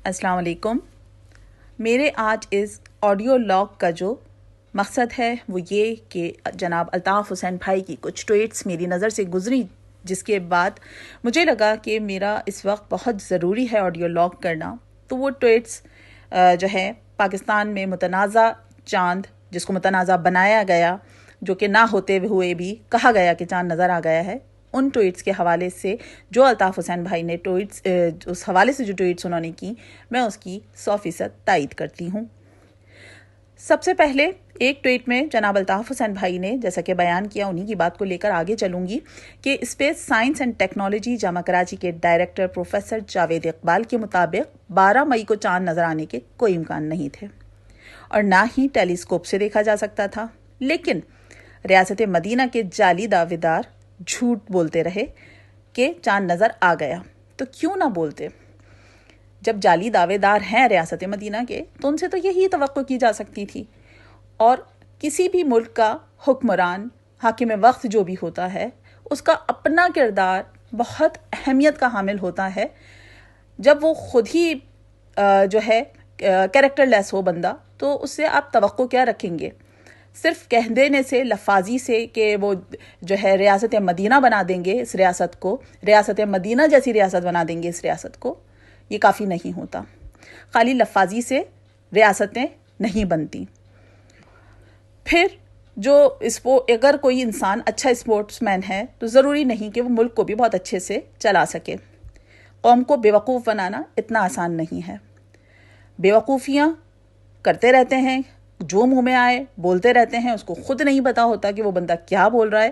السلام علیکم. میرے آج اس آڈیو لاگ کا جو مقصد ہے وہ یہ کہ جناب الطاف حسین بھائی کی کچھ ٹویٹس میری نظر سے گزری، جس کے بعد مجھے لگا کہ میرا اس وقت بہت ضروری ہے آڈیو لاگ کرنا. تو وہ ٹویٹس جو ہے پاکستان میں متنازع چاند، جس کو متنازع بنایا گیا، جو کہ نہ ہوتے ہوئے بھی کہا گیا کہ چاند نظر آ گیا ہے، ان ٹویٹس کے حوالے سے جو الطاف حسین بھائی نے ٹویٹس اس حوالے سے جو ٹویٹس انہوں نے کی، میں اس کی 100% تائید کرتی ہوں. سب سے پہلے ایک ٹویٹ میں جناب الطاف حسین بھائی نے جیسا کہ بیان کیا، انہی کی بات کو لے کر آگے چلوں گی کہ اسپیس سائنس اینڈ ٹیکنالوجی جامعہ کراچی کے ڈائریکٹر پروفیسر جاوید اقبال کے مطابق 12 مئی کو چاند نظر آنے کے کوئی امکان نہیں تھے اور نہ ہی ٹیلیسکوپ سے دیکھا جا سکتا تھا. لیکن ریاست مدینہ کے جعلی دعوے دار جھوٹ بولتے رہے کہ چاند نظر آ گیا. تو کیوں نہ بولتے؟ جب جعلی دعوے دار ہیں ریاست مدینہ کے، تو ان سے تو یہی توقع کی جا سکتی تھی. اور کسی بھی ملک کا حکمران، حاکم وقت جو بھی ہوتا ہے، اس کا اپنا کردار بہت اہمیت کا حامل ہوتا ہے. جب وہ خود ہی جو ہے کیریکٹر لیس ہو بندہ، تو اس سے آپ توقع کیا رکھیں گے؟ صرف کہہ دینے سے، لفاظی سے کہ وہ جو ہے ریاست مدینہ بنا دیں گے اس ریاست کو، ریاست مدینہ جیسی ریاست بنا دیں گے اس ریاست کو، یہ کافی نہیں ہوتا. خالی لفاظی سے ریاستیں نہیں بنتی. پھر جو اگر کوئی انسان اچھا اسپورٹس مین ہے تو ضروری نہیں کہ وہ ملک کو بھی بہت اچھے سے چلا سکے. قوم کو بیوقوف بنانا اتنا آسان نہیں ہے. بیوقوفیاں کرتے رہتے ہیں، جو منہ میں آئے بولتے رہتے ہیں، اس کو خود نہیں پتا ہوتا کہ وہ بندہ کیا بول رہا ہے.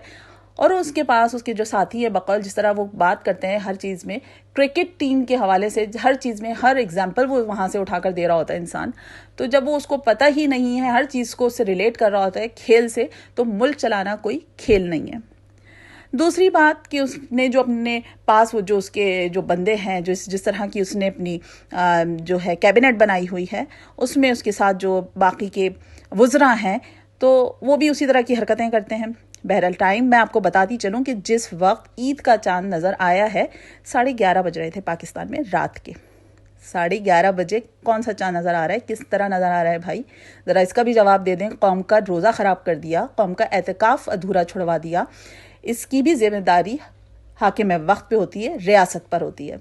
اور اس کے پاس اس کے جو ساتھی ہے بقول، جس طرح وہ بات کرتے ہیں ہر چیز میں، کرکٹ ٹیم کے حوالے سے ہر چیز میں ہر ایگزامپل وہ وہاں سے اٹھا کر دے رہا ہوتا ہے انسان. تو جب وہ اس کو پتہ ہی نہیں ہے، ہر چیز کو اس سے ریلیٹ کر رہا ہوتا ہے کھیل سے، تو ملک چلانا کوئی کھیل نہیں ہے. دوسری بات کہ اس نے جو اپنے پاس وہ جو اس کے جو بندے ہیں، جس طرح کی اس نے اپنی جو ہے کیبنٹ بنائی ہوئی ہے، اس میں اس کے ساتھ جو باقی کے وزراء ہیں، تو وہ بھی اسی طرح کی حرکتیں کرتے ہیں. بہرحال ٹائم میں آپ کو بتاتی چلوں کہ جس وقت عید کا چاند نظر آیا ہے 11:30 بج رہے تھے پاکستان میں رات کے. 11:30 بجے کون سا چاند نظر آ رہا ہے؟ کس طرح نظر آ رہا ہے بھائی؟ ذرا اس کا بھی جواب دے دیں. قوم کا روزہ خراب کر دیا، قوم کا اعتکاف ادھورا چھڑوا دیا. اس کی بھی ذمہ داری حاکم وقت پہ ہوتی ہے، ریاست پر ہوتی ہے.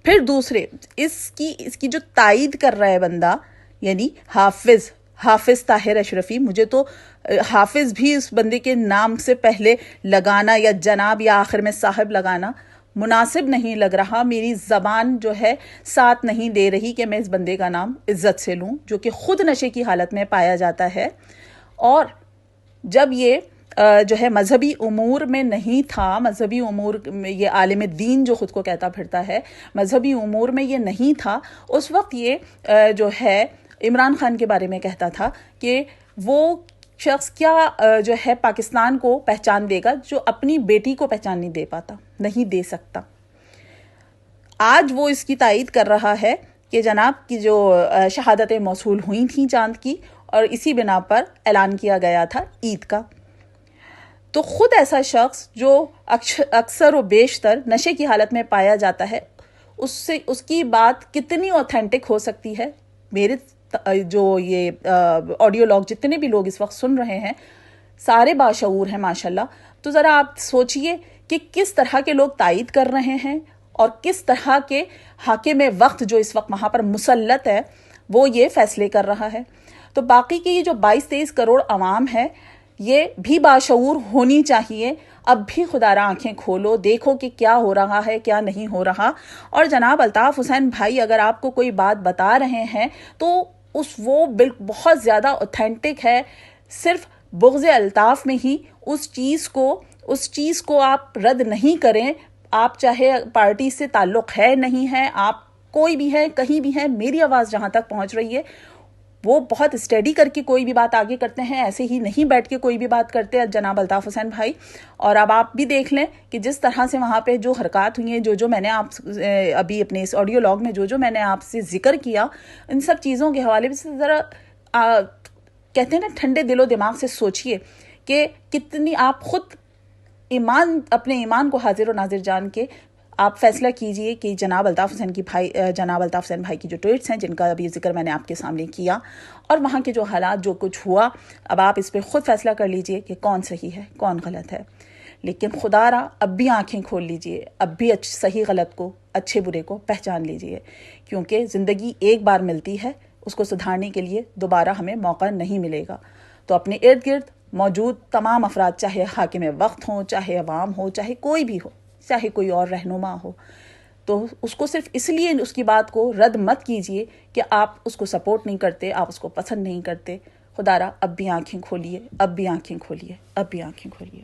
پھر دوسرے اس کی جو تائید کر رہا ہے بندہ، یعنی حافظ طاہر اشرفی. مجھے تو حافظ بھی اس بندے کے نام سے پہلے لگانا یا جناب یا آخر میں صاحب لگانا مناسب نہیں لگ رہا. میری زبان جو ہے ساتھ نہیں دے رہی کہ میں اس بندے کا نام عزت سے لوں، جو کہ خود نشے کی حالت میں پایا جاتا ہے. اور جب یہ جو ہے مذہبی امور میں نہیں تھا، مذہبی امور میں یہ عالم دین جو خود کو کہتا پھرتا ہے، مذہبی امور میں یہ نہیں تھا، اس وقت یہ جو ہے عمران خان کے بارے میں کہتا تھا کہ وہ شخص کیا جو ہے پاکستان کو پہچان دے گا جو اپنی بیٹی کو پہچان نہیں دے پاتا، نہیں دے سکتا. آج وہ اس کی تائید کر رہا ہے کہ جناب کی جو شہادتیں موصول ہوئی تھیں چاند کی، اور اسی بنا پر اعلان کیا گیا تھا عید کا. تو خود ایسا شخص جو اکثر و بیشتر نشے کی حالت میں پایا جاتا ہے، اس کی بات کتنی اوتھینٹک ہو سکتی ہے؟ میرے جو یہ آڈیو لاگ جتنے بھی لوگ اس وقت سن رہے ہیں، سارے باشعور ہیں ماشاءاللہ. تو ذرا آپ سوچئے کہ کس طرح کے لوگ تائید کر رہے ہیں اور کس طرح کے حاکم وقت جو اس وقت وہاں پر مسلط ہے وہ یہ فیصلے کر رہا ہے. تو باقی کی یہ جو 22-23 کروڑ عوام ہے، یہ بھی باشعور ہونی چاہیے. اب بھی خدا را آنکھیں کھولو، دیکھو کہ کیا ہو رہا ہے، کیا نہیں ہو رہا. اور جناب الطاف حسین بھائی اگر آپ کو کوئی بات بتا رہے ہیں تو وہ بہت زیادہ اوتھینٹک ہے. صرف بغض الطاف میں ہی اس چیز کو آپ رد نہیں کریں. آپ چاہے پارٹی سے تعلق ہے نہیں ہے، آپ کوئی بھی ہے، کہیں بھی ہے، میری آواز جہاں تک پہنچ رہی ہے وہ بہت اسٹڈی کر کے کوئی بھی بات آگے کرتے ہیں، ایسے ہی نہیں بیٹھ کے کوئی بھی بات کرتے جناب الطاف حسین بھائی. اور اب آپ بھی دیکھ لیں کہ جس طرح سے وہاں پہ جو حرکات ہوئی ہیں، جو میں نے آپ ابھی اپنے اس آڈیو لاگ میں جو میں نے آپ سے ذکر کیا، ان سب چیزوں کے حوالے سے ذرا کہتے ہیں نا ٹھنڈے دل و دماغ سے سوچئے کہ کتنی آپ خود اپنے ایمان کو حاضر و ناظر جان کے آپ فیصلہ کیجئے کہ جناب الطاف حسین بھائی کی جو ٹویٹس ہیں جن کا ابھی ذکر میں نے آپ کے سامنے کیا، اور وہاں کے جو حالات جو کچھ ہوا، اب آپ اس پہ خود فیصلہ کر لیجئے کہ کون صحیح ہے کون غلط ہے. لیکن خدا را اب بھی آنکھیں کھول لیجئے، اب بھی صحیح غلط کو، اچھے برے کو پہچان لیجئے، کیونکہ زندگی ایک بار ملتی ہے، اس کو سدھارنے کے لیے دوبارہ ہمیں موقع نہیں ملے گا. تو اپنے ارد گرد موجود تمام افراد، چاہے حاکم وقت ہوں، چاہے عوام ہو، چاہے کوئی بھی ہو، چاہے کوئی اور رہنما ہو، تو اس کو صرف اس لیے اس کی بات کو رد مت کیجئے کہ آپ اس کو سپورٹ نہیں کرتے، آپ اس کو پسند نہیں کرتے. خدا را اب بھی آنکھیں کھولیے، اب بھی آنکھیں کھولیے، اب بھی آنکھیں کھولیے.